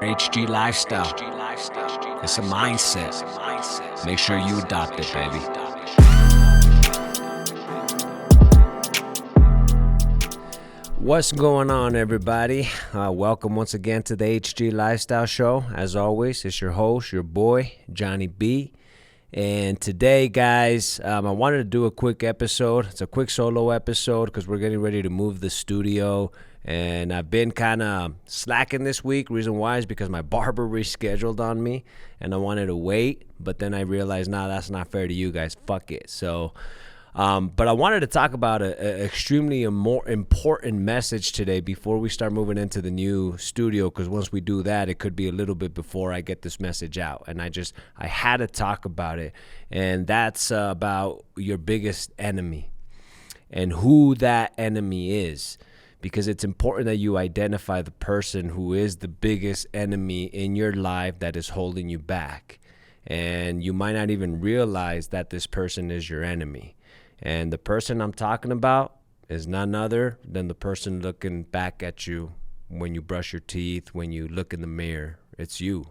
HG lifestyle. It's a mindset. Make sure you adopt it, baby. What's going on, everybody? Welcome once again to the HG Lifestyle Show. As always, it's your host, your boy, Johnny B. And today, guys, I wanted to do a quick episode. It's a quick solo episode because we're getting ready to move the studio. And I've been kind of slacking this week. Reason why is because my barber rescheduled on me. And I wanted to wait. But then I realized, nah, that's not fair to you guys. Fuck it. So, but I wanted to talk about an extremely more important message today before we start moving into the new studio, because once we do that, it could be a little bit before I get this message out. And I had to talk about it, and that's about your biggest enemy and who that enemy is, because it's important that you identify the person who is the biggest enemy in your life that is holding you back. And you might not even realize that this person is your enemy. And the person I'm talking about is none other than the person looking back at you when you brush your teeth, when you look in the mirror. It's you.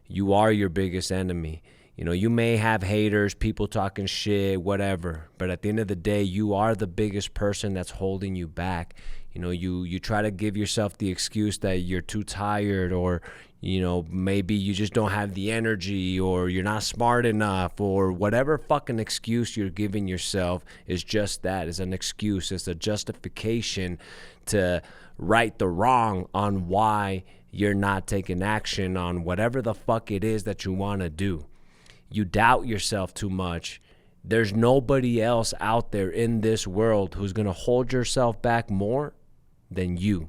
You are your biggest enemy. You know, you may have haters, people talking shit, whatever. But at the end of the day, you are the biggest person that's holding you back. You know, you try to give yourself the excuse that you're too tired, or, you know, maybe you just don't have the energy, or you're not smart enough, or whatever fucking excuse you're giving yourself is just that. It's an excuse. It's a justification to right the wrong on why you're not taking action on whatever the fuck it is that you want to do. You doubt yourself too much. There's nobody else out there in this world who's going to hold yourself back more than you.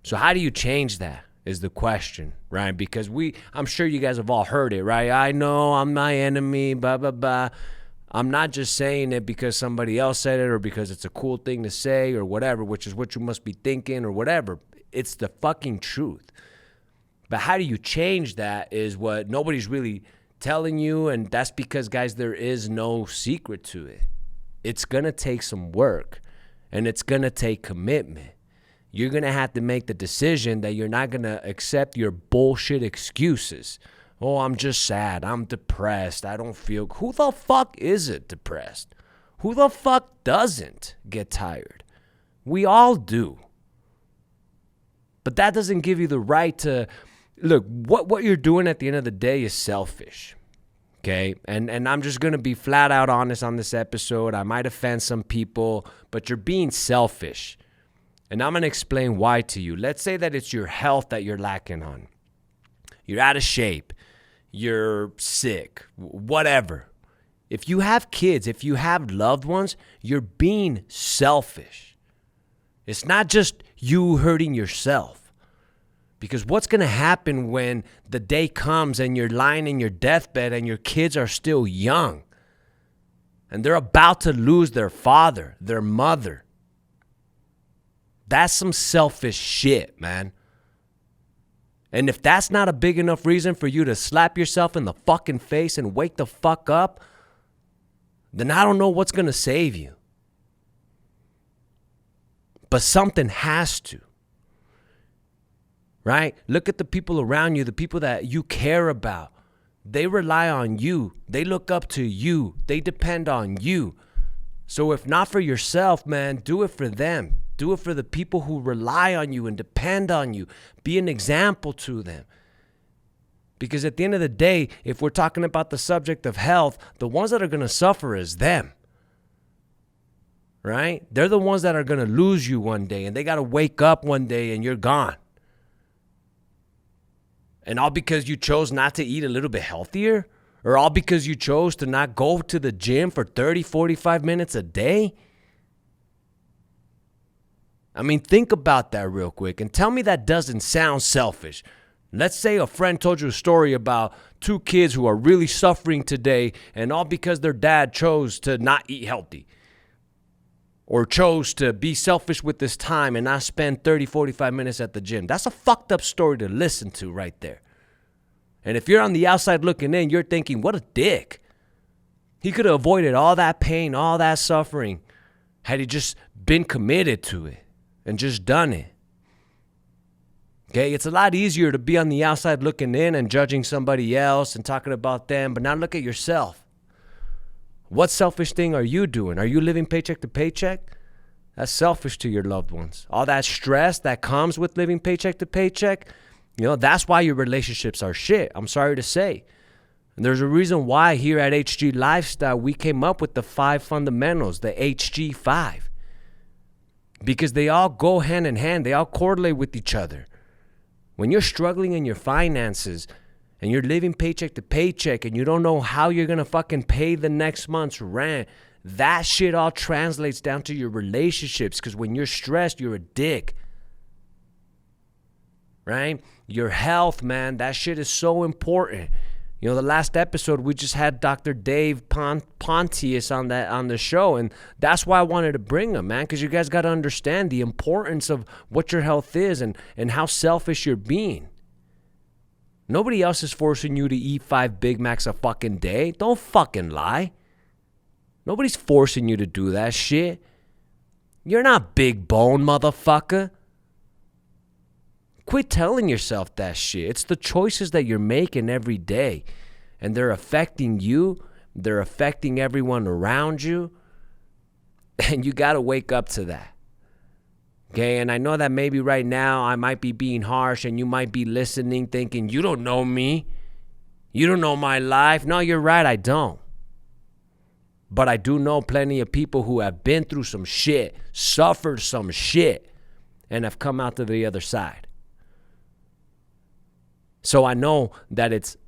So how do you change that is the question, right? Because I'm sure you guys have all heard it, right? I know I'm my enemy, blah, blah, blah. I'm not just saying it because somebody else said it or because it's a cool thing to say or whatever, which is what you must be thinking or whatever. It's the fucking truth. But how do you change that is what nobody's really telling you, and that's because, guys, there is no secret to it. It's going to take some work, and it's going to take commitment. You're going to have to make the decision that you're not going to accept your bullshit excuses. Oh, I'm just sad. I'm depressed. I don't feel... Who the fuck isn't depressed? Who the fuck doesn't get tired? We all do. But that doesn't give you the right to... Look, what you're doing at the end of the day is selfish. Okay? And I'm just going to be flat out honest on this episode. I might offend some people, but you're being selfish. And I'm going to explain why to you. Let's say that it's your health that you're lacking on. You're out of shape. You're sick. Whatever. If you have kids, if you have loved ones, you're being selfish. It's not just you hurting yourself. Because what's going to happen when the day comes and you're lying in your deathbed and your kids are still young and they're about to lose their father, their mother? That's some selfish shit, man. And if that's not a big enough reason for you to slap yourself in the fucking face and wake the fuck up, then I don't know what's going to save you. But something has to. Right? Look at the people around you, the people that you care about. They rely on you. They look up to you. They depend on you. So if not for yourself, man, do it for them. Do it for the people who rely on you and depend on you. Be an example to them. Because at the end of the day, if we're talking about the subject of health, the ones that are going to suffer is them. Right? They're the ones that are going to lose you one day, and they got to wake up one day and you're gone. And all because you chose not to eat a little bit healthier? Or all because you chose to not go to the gym for 30, 45 minutes a day? I mean, think about that real quick and tell me that doesn't sound selfish. Let's say a friend told you a story about two kids who are really suffering today, and all because their dad chose to not eat healthy or chose to be selfish with this time and not spend 30, 45 minutes at the gym. That's a fucked up story to listen to right there. And if you're on the outside looking in, you're thinking, what a dick. He could have avoided all that pain, all that suffering, had he just been committed to it and just done it. Okay, it's a lot easier to be on the outside looking in and judging somebody else and talking about them, but now look at yourself. What selfish thing are you doing? Are you living paycheck to paycheck? That's selfish to your loved ones. All that stress that comes with living paycheck to paycheck, that's why your relationships are shit. I'm sorry to say. And there's a reason why here at HG Lifestyle, we came up with the 5 fundamentals, the HG5. Because they all go hand in hand. They all correlate with each other. When you're struggling in your finances and you're living paycheck to paycheck and you don't know how you're going to fucking pay the next month's rent, that shit all translates down to your relationships, because when you're stressed, you're a dick. Right? Your health, man, that shit is so important. The last episode, we just had Dr. Dave Pontius on the show, and that's why I wanted to bring him, man, because you guys got to understand the importance of what your health is and how selfish you're being. Nobody else is forcing you to eat 5 Big Macs a fucking day. Don't fucking lie. Nobody's forcing you to do that shit. You're not big bone, motherfucker. Quit telling yourself that shit. It's the choices that you're making every day. And they're affecting you. They're affecting everyone around you. And you got to wake up to that. Okay, and I know that maybe right now I might be being harsh and you might be listening thinking, you don't know me. You don't know my life. No, you're right, I don't. But I do know plenty of people who have been through some shit, suffered some shit, and have come out to the other side. So I know that it's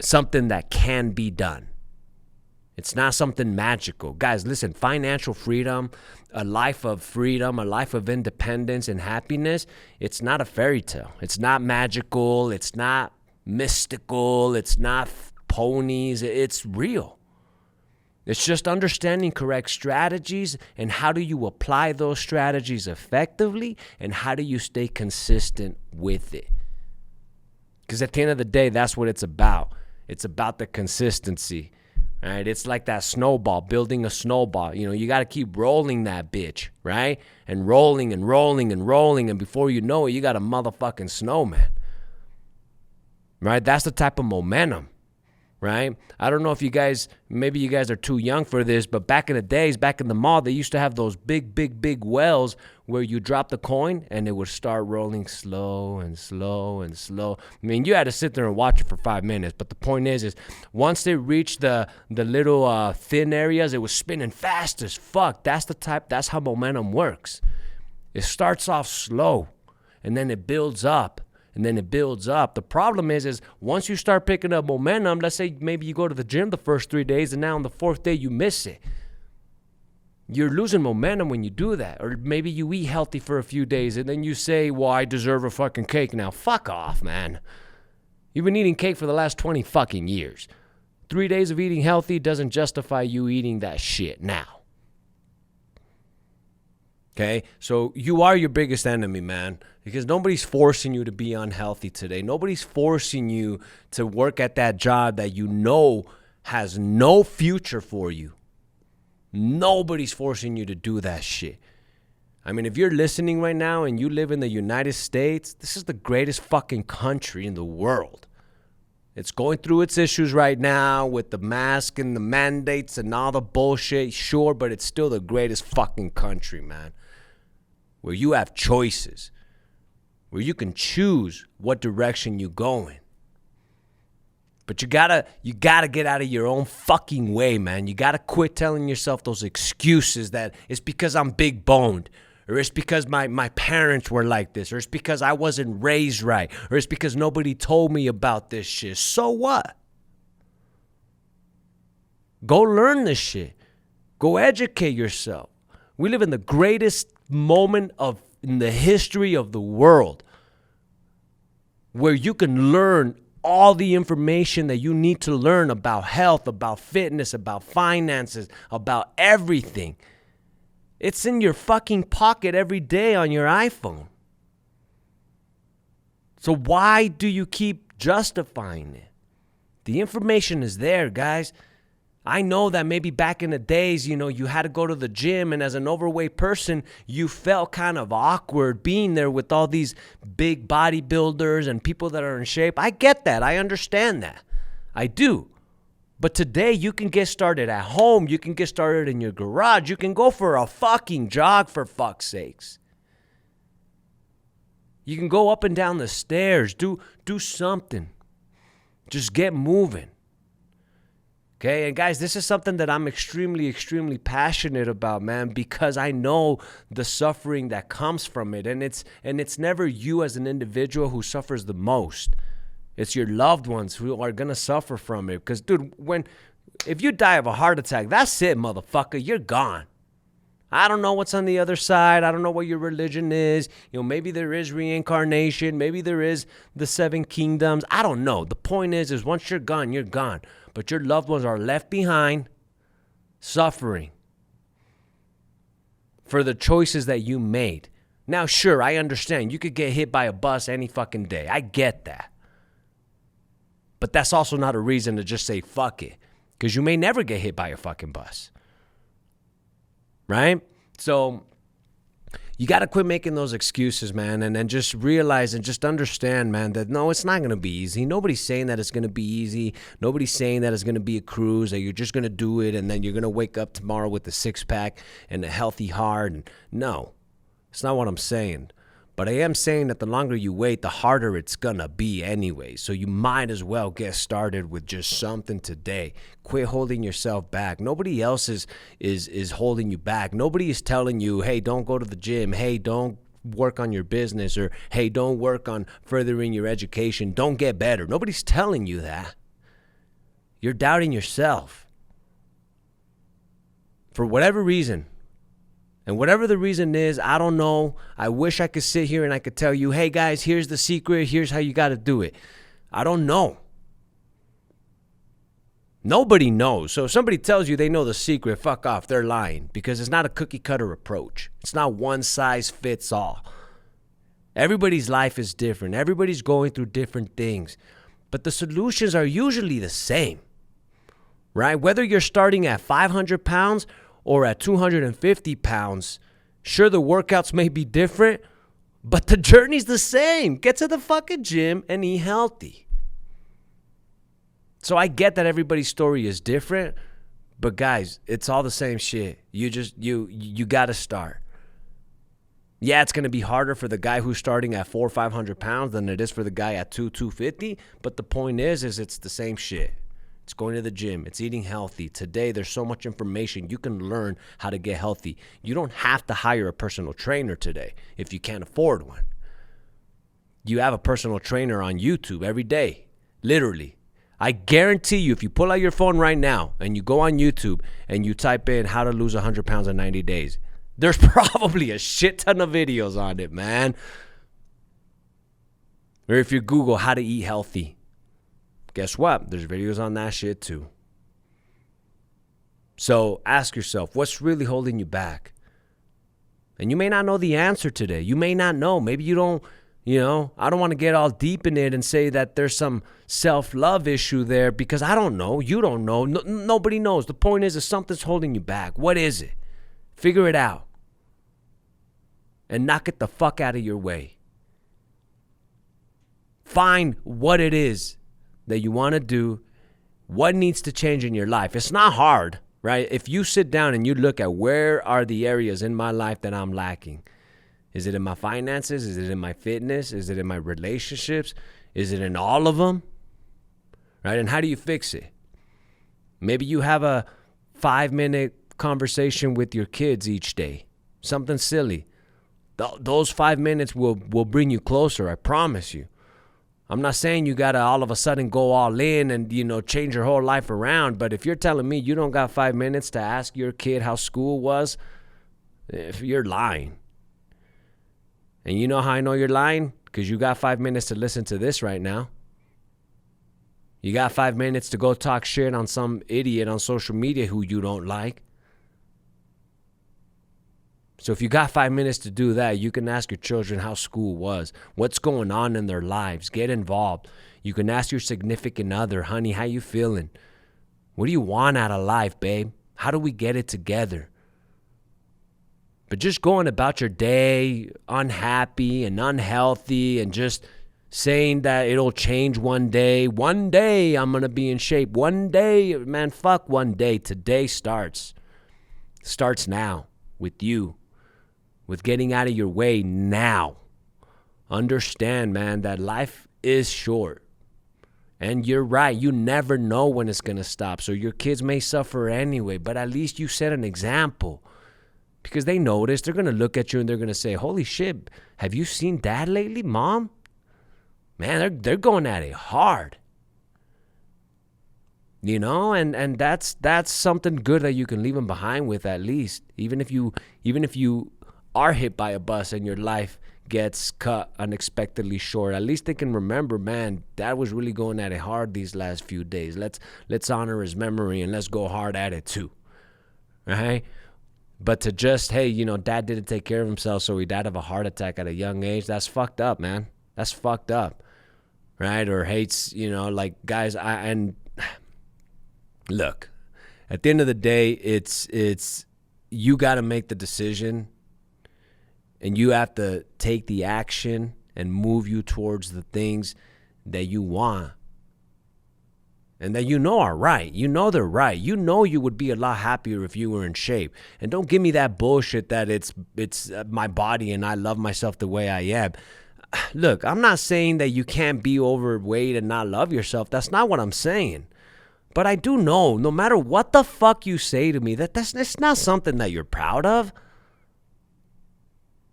something that can be done. It's not something magical. Guys, listen, financial freedom, a life of freedom, a life of independence and happiness, it's not a fairy tale. It's not magical. It's not mystical. It's not ponies. It's real. It's just understanding correct strategies and how do you apply those strategies effectively and how do you stay consistent with it. Because at the end of the day, that's what it's about. It's about the consistency. Right? It's like that snowball, building a snowball. You got to keep rolling that bitch, right? And rolling and rolling and rolling. And before you know it, you got a motherfucking snowman. Right? That's the type of momentum. Right? I don't know if maybe you guys are too young for this, but back in the days, back in the mall, they used to have those big wells where you drop the coin and it would start rolling slow and slow and slow. I mean, you had to sit there and watch it for 5 minutes, but the point is once they reached the little thin areas, it was spinning fast as fuck. That's how momentum works. It starts off slow and then it builds up. And then it builds up. The problem is once you start picking up momentum, let's say maybe you go to the gym the first 3 days and now on the 4th day you miss it. You're losing momentum when you do that. Or maybe you eat healthy for a few days and then you say, well, I deserve a fucking cake now. Fuck off, man. You've been eating cake for the last 20 fucking years. 3 days of eating healthy doesn't justify you eating that shit now. Okay, so you are your biggest enemy, man, because nobody's forcing you to be unhealthy today. Nobody's forcing you to work at that job that you know has no future for you. Nobody's forcing you to do that shit. I mean, if you're listening right now and you live in the United States, this is the greatest fucking country in the world. It's going through its issues right now with the mask and the mandates and all the bullshit, sure, but it's still the greatest fucking country, man. Where you have choices, where you can choose what direction you go in. But you gotta get out of your own fucking way, man. You gotta quit telling yourself those excuses that it's because I'm big boned, or it's because my parents were like this, or it's because I wasn't raised right, or it's because nobody told me about this shit. So what? Go learn this shit. Go educate yourself. We live in the greatest moment in the history of the world where you can learn all the information that you need to learn about health, about fitness, about finances, about everything. It's in your fucking pocket every day on your iPhone. So why do you keep justifying it? The information is there, guys. I know that maybe back in the days, you had to go to the gym, and as an overweight person, you felt kind of awkward being there with all these big bodybuilders and people that are in shape. I get that. I understand that. I do. But today you can get started at home. You can get started in your garage. You can go for a fucking jog, for fuck's sakes. You can go up and down the stairs. Do something. Just get moving. Okay, and guys, this is something that I'm extremely, extremely passionate about, man, because I know the suffering that comes from it. And it's never you as an individual who suffers the most. It's your loved ones who are going to suffer from it. Because, dude, if you die of a heart attack, that's it, motherfucker. You're gone. I don't know what's on the other side. I don't know what your religion is. Maybe there is reincarnation. Maybe there is the 7 kingdoms. I don't know. The point is once you're gone, you're gone. But your loved ones are left behind suffering for the choices that you made. Now, sure, I understand. You could get hit by a bus any fucking day. I get that. But that's also not a reason to just say fuck it, because you may never get hit by a fucking bus. Right? So you got to quit making those excuses, man, and then just realize and just understand, man, that no, it's not going to be easy. Nobody's saying that it's going to be easy. Nobody's saying that it's going to be a cruise, that you're just going to do it and then you're going to wake up tomorrow with a six-pack and a healthy heart. And no, it's not what I'm saying. But I am saying that the longer you wait, the harder it's going to be anyway. So you might as well get started with just something today. Quit holding yourself back. Nobody else is holding you back. Nobody is telling you, hey, don't go to the gym. Hey, don't work on your business. Or, hey, don't work on furthering your education. Don't get better. Nobody's telling you that. You're doubting yourself. For whatever reason. And whatever the reason is, I don't know. I wish I could sit here and I could tell you, hey guys, here's the secret. Here's how you got to do it. I don't know. Nobody knows. So if somebody tells you they know the secret, fuck off. They're lying, because it's not a cookie cutter approach. It's not one size fits all. Everybody's life is different. Everybody's going through different things. But the solutions are usually the same, right? Whether you're starting at 500 pounds or at 250 pounds, sure, the workouts may be different, but the journey's the same. Get to the fucking gym and eat healthy. So I get that everybody's story is different, but guys, it's all the same shit. You got to start. Yeah, it's going to be harder for the guy who's starting at 400 or 500 pounds than it is for the guy at 250, but the point is it's the same shit. It's going to the gym. It's eating healthy. Today, there's so much information. You can learn how to get healthy. You don't have to hire a personal trainer today if you can't afford one. You have a personal trainer on YouTube every day, literally. I guarantee you, if you pull out your phone right now and you go on YouTube and you type in how to lose 100 pounds in 90 days, there's probably a shit ton of videos on it, man. Or if you Google how to eat healthy, guess what? There's videos on that shit too. So ask yourself, what's really holding you back? And you may not know the answer today. You may not know. Maybe you don't, I don't want to get all deep in it and say that there's some self-love issue there, because I don't know. You don't know. Nobody knows. The point is, if something's holding you back, what is it? Figure it out. And knock it the fuck out of your way. Find what it is that you want to do, what needs to change in your life. It's not hard, right? If you sit down and you look at where are the areas in my life that I'm lacking. Is it in my finances? Is it in my fitness? Is it in my relationships? Is it in all of them? Right? And how do you fix it? Maybe you have a 5-minute conversation with your kids each day. Something silly. Those 5 minutes will bring you closer, I promise you. I'm not saying you got to all of a sudden go all in and, change your whole life around. But if you're telling me you don't got 5 minutes to ask your kid how school was, if you're lying. And you know how I know you're lying? Because you got 5 minutes to listen to this right now. You got 5 minutes to go talk shit on some idiot on social media who you don't like. So if you got 5 minutes to do that, you can ask your children how school was, what's going on in their lives. Get involved. You can ask your significant other, honey, how you feeling? What do you want out of life, babe? How do we get it together? But just going about your day unhappy and unhealthy and just saying that it'll change one day. One day I'm going to be in shape. One day, man, fuck one day. Today starts now with you, with getting out of your way now. Understand, man, that life is short. And you're right. You never know when it's going to stop. So your kids may suffer anyway, but at least you set an example. Because they notice, they're going to look at you and they're going to say, holy shit, have you seen dad lately, mom? Man, they're going at it hard. You know, and that's something good that you can leave them behind with at least. Even if you are hit by a bus and your life gets cut unexpectedly short, at least they can remember, man, dad was really going at it hard these last few days. Let's honor his memory and let's go hard at it too. Right? But to just, hey, you know, dad didn't take care of himself, so he died of a heart attack at a young age, that's fucked up, man. That's fucked up. Right? Or hates, you know, like, guys, and look, at the end of the day, it's you got to make the decision and you have to take the action and move you towards the things that you want and that you know are right. You know they're right. You know you would be a lot happier if you were in shape. And don't give me that bullshit that it's my body and I love myself the way I am. Look, I'm not saying that you can't be overweight and not love yourself. That's not what I'm saying. But I do know, no matter what the fuck you say to me, it's not something that you're proud of.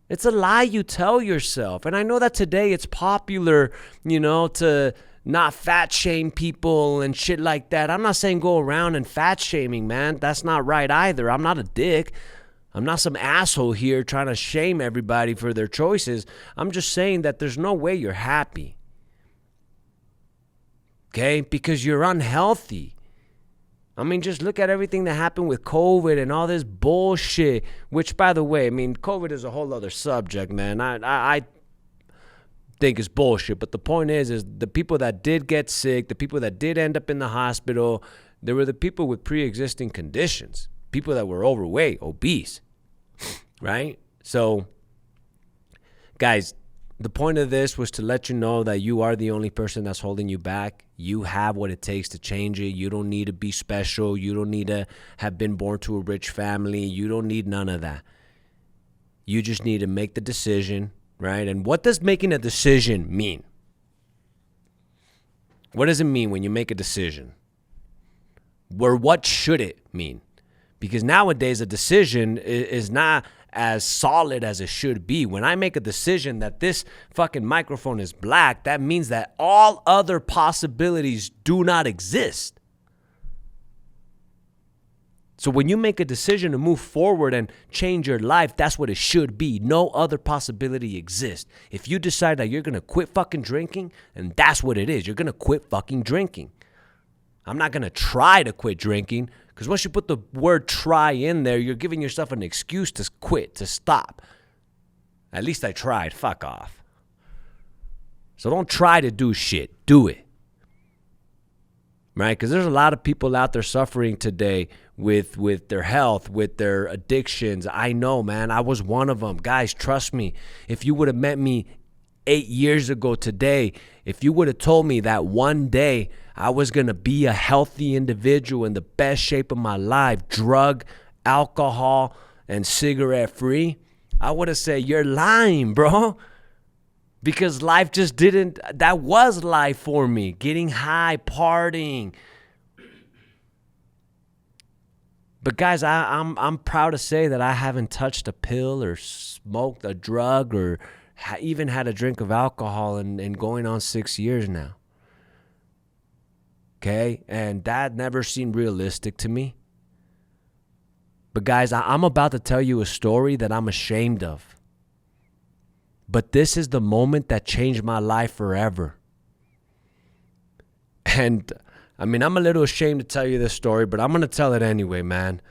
It's a lie you tell yourself. And I know that today it's popular, you know, to not fat shame people and shit like that. I'm not saying go around and fat shaming, man. That's not right either. I'm not a dick. I'm not some asshole here trying to shame everybody for their choices. I'm just saying that there's no way you're happy. Okay? Because you're unhealthy. I mean, just look at everything that happened with COVID and all this bullshit, which, by the way, I mean, COVID is a whole other subject, man. I think it's bullshit. But the point is the people that did get sick, the people that did end up in the hospital, they were the people with pre-existing conditions, people that were overweight, obese, right? So, guys, the point of this was to let you know that you are the only person that's holding you back. You have what it takes to change it. You don't need to be special. You don't need to have been born to a rich family. You don't need none of that. You just need to make the decision, right? And what does making a decision mean? What does it mean when you make a decision? Or what should it mean? Because nowadays a decision is not as solid as it should be. When I make a decision that this fucking microphone is black, that means that all other possibilities do not exist. So when you make a decision to move forward and change your life, that's what it should be. No other possibility exists. If you decide that you're going to quit fucking drinking, and that's what it is. You're going to quit fucking drinking. I'm not going to try to quit drinking, because once you put the word try in there, you're giving yourself an excuse to quit, to stop. At least I tried. Fuck off. So don't try to do shit. Do it. Right? Because there's a lot of people out there suffering today with their health, with their addictions. I know, man. I was one of them. Guys, trust me. If you would have met me 8 years ago today, if you would have told me that one day I was going to be a healthy individual in the best shape of my life, drug, alcohol, and cigarette free, I would have said, you're lying, bro. Because life just didn't, that was life for me. Getting high, partying. But guys, I'm proud to say that I haven't touched a pill or smoked a drug or even had a drink of alcohol in going on 6 years now. Okay? And that never seemed realistic to me. But guys, I'm about to tell you a story that I'm ashamed of. But this is the moment that changed my life forever. And I mean, I'm a little ashamed to tell you this story, but I'm going to tell it anyway, man.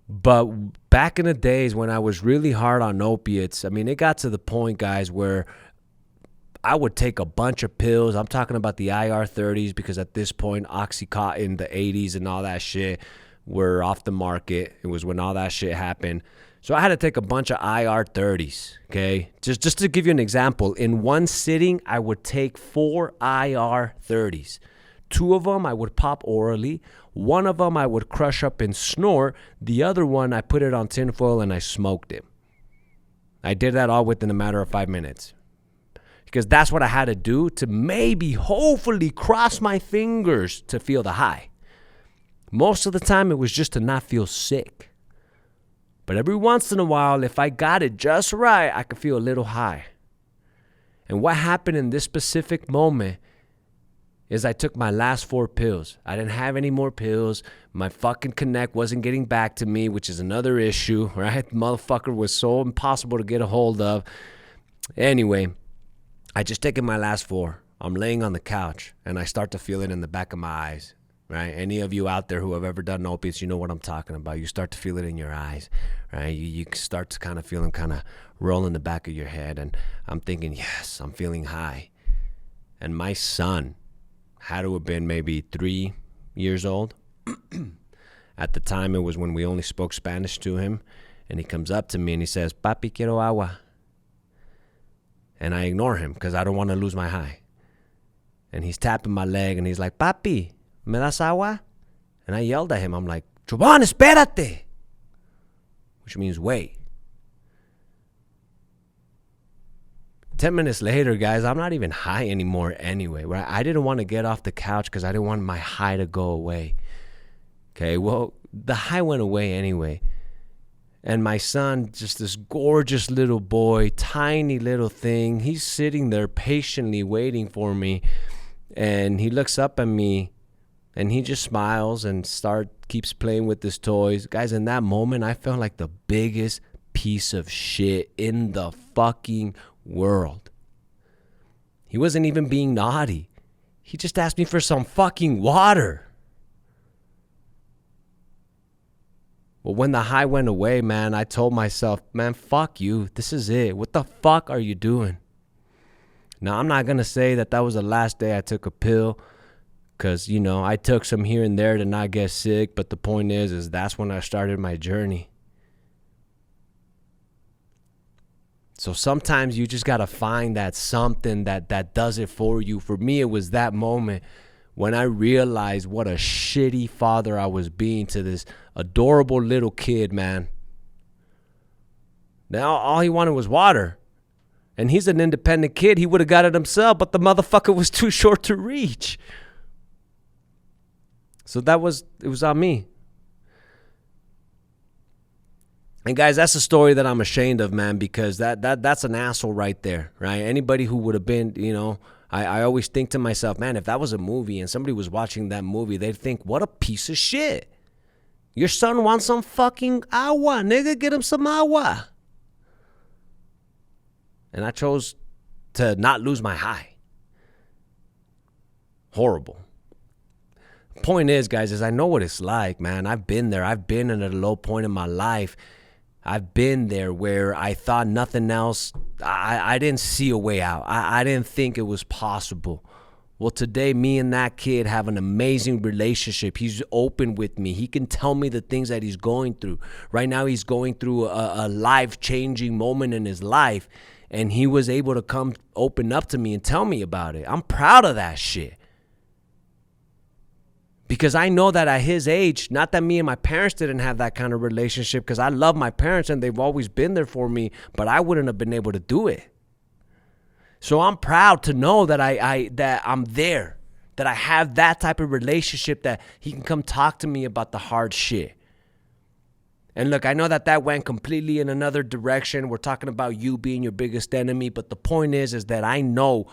But back in the days when I was really hard on opiates, I mean, it got to the point, guys, where I would take a bunch of pills. I'm talking about the IR30s because at this point, Oxycontin, the 80s and all that shit were off the market. It was when all that shit happened. So I had to take a bunch of IR30s, okay? Just to give you an example, in one sitting, I would take 4 IR30s. 2 of them I would pop orally. 1 of them I would crush up and snort. The other one, I put it on tinfoil and I smoked it. I did that all within a matter of 5 minutes. Because that's what I had to do to maybe, hopefully, cross my fingers to feel the high. Most of the time, it was just to not feel sick. But every once in a while, if I got it just right, I could feel a little high. And what happened in this specific moment is I took my last 4 pills. I didn't have any more pills. My fucking connect wasn't getting back to me, which is another issue, right? The motherfucker was so impossible to get a hold of. Anyway, I just taken my last 4. I'm laying on the couch, and I start to feel it in the back of my eyes. Right? Any of you out there who have ever done opiates, you know what I'm talking about. You start to feel it in your eyes, right? You start to kind of feel them kind of roll in the back of your head. And I'm thinking, yes, I'm feeling high. And my son had to have been maybe 3 years old. At the time, it was when we only spoke Spanish to him. And he comes up to me and he says, "Papi, quiero agua." And I ignore him because I don't want to lose my high. And he's tapping my leg and he's like, "Papi, ¿me das agua?" And I yelled at him. I'm like, "Jovan, espérate," which means wait. 10 minutes later, guys, I'm not even high anymore anyway. Right? I didn't want to get off the couch because I didn't want my high to go away. Okay, well, the high went away anyway. And my son, just this gorgeous little boy, tiny little thing, he's sitting there patiently waiting for me. And he looks up at me. And he just smiles and keeps playing with his toys. Guys, in that moment, I felt like the biggest piece of shit in the fucking world. He wasn't even being naughty. He just asked me for some fucking water. Well, when the high went away, man, I told myself, man, fuck you. This is it. What the fuck are you doing? Now, I'm not going to say that was the last day I took a pill. Because, you know, I took some here and there to not get sick. But the point is that's when I started my journey. So sometimes you just got to find that something that does it for you. For me, it was that moment when I realized what a shitty father I was being to this adorable little kid, man. Now, all he wanted was water. And he's an independent kid. He would have got it himself. But the motherfucker was too short to reach. So it was on me. And guys, that's a story that I'm ashamed of, man, because that's an asshole right there, right? Anybody who would have been, you know, I always think to myself, man, if that was a movie and somebody was watching that movie, they'd think, what a piece of shit. Your son wants some fucking agua, nigga, get him some agua. And I chose to not lose my high. Horrible. Point is, guys, is I know what it's like, man. I've been there. I've been at a low point in my life. I've been there where I thought nothing else. I didn't see a way out. I didn't think it was possible. Well, today, me and that kid have an amazing relationship. He's open with me. He can tell me the things that he's going through. Right now, he's going through a life-changing moment in his life, and he was able to come open up to me and tell me about it. I'm proud of that shit. Because I know that at his age, not that me and my parents didn't have that kind of relationship, because I love my parents and they've always been there for me, but I wouldn't have been able to do it. So I'm proud to know that that I'm there, that I have that type of relationship, that he can come talk to me about the hard shit. And look, I know that went completely in another direction. We're talking about you being your biggest enemy, but the point is that I know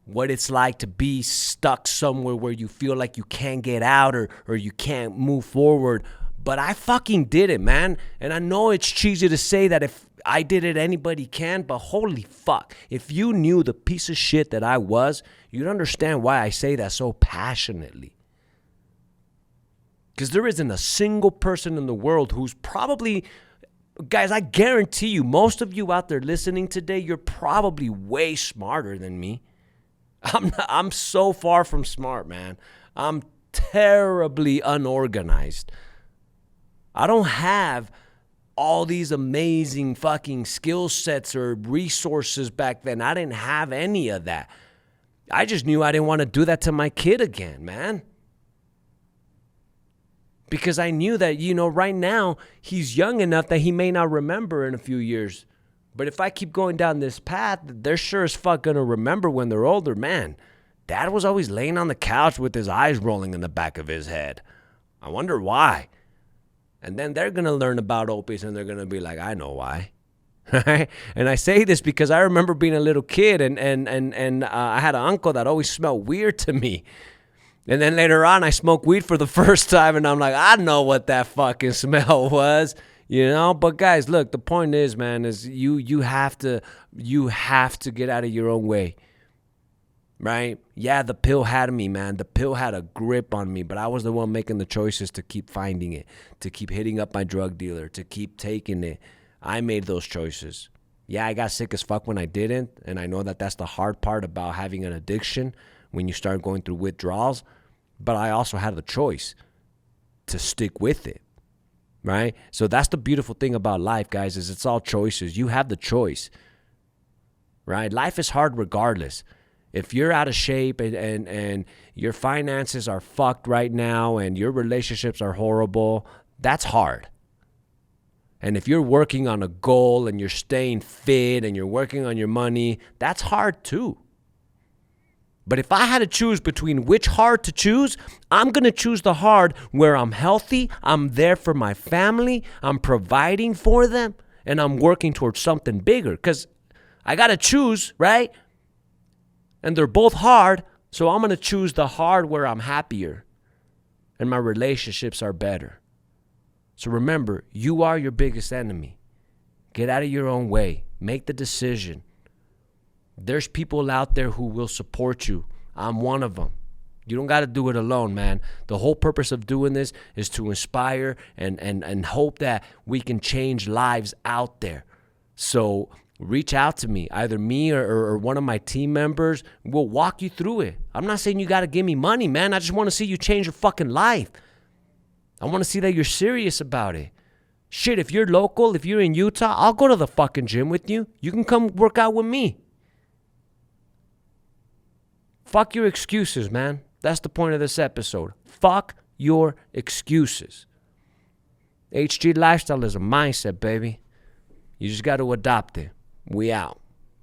what it's like to be stuck somewhere where you feel like you can't get out or you can't move forward. But I fucking did it, man. And I know it's cheesy to say that if I did it, anybody can. But holy fuck, if you knew the piece of shit that I was, you'd understand why I say that so passionately. Because there isn't a single person in the world who's probably Guys, I guarantee you, most of you out there listening today, you're probably way smarter than me. I'm so far from smart, man. I'm terribly unorganized. I don't have all these amazing fucking skill sets or resources back then. I didn't have any of that. I just knew I didn't want to do that to my kid again, man. Because I knew that, right now, he's young enough that he may not remember in a few years. But if I keep going down this path, they're sure as fuck going to remember when they're older. Man, Dad was always laying on the couch with his eyes rolling in the back of his head. I wonder why. And then they're going to learn about opiates and they're going to be like, I know why. Right? And I say this because I remember being a little kid and I had an uncle that always smelled weird to me. And then later on, I smoked weed for the first time, and I'm like, I know what that fucking smell was, But guys, look, the point is, man, is you have to get out of your own way, right? Yeah, the pill had me, man. The pill had a grip on me, but I was the one making the choices to keep finding it, to keep hitting up my drug dealer, to keep taking it. I made those choices. Yeah, I got sick as fuck when I didn't, and I know that that's the hard part about having an addiction when you start going through withdrawals. But I also had the choice to stick with it, right? So that's the beautiful thing about life, guys, is it's all choices. You have the choice, right? Life is hard regardless. If you're out of shape and your finances are fucked right now and your relationships are horrible, that's hard. And if you're working on a goal and you're staying fit and you're working on your money, that's hard too. But if I had to choose between which hard to choose, I'm going to choose the hard where I'm healthy, I'm there for my family, I'm providing for them, and I'm working towards something bigger. Because I got to choose, right? And they're both hard, so I'm going to choose the hard where I'm happier and my relationships are better. So remember, you are your biggest enemy. Get out of your own way. Make the decision. There's people out there who will support you. I'm one of them. You don't got to do it alone, man. The whole purpose of doing this is to inspire and hope that we can change lives out there. So reach out to me, either me or one of my team members. We'll walk you through it. I'm not saying you got to give me money, man. I just want to see you change your fucking life. I want to see that you're serious about it. Shit, if you're local, if you're in Utah, I'll go to the fucking gym with you. You can come work out with me. Fuck your excuses, man. That's the point of this episode. Fuck your excuses. HG lifestyle is a mindset, baby. You just got to adopt it. We out.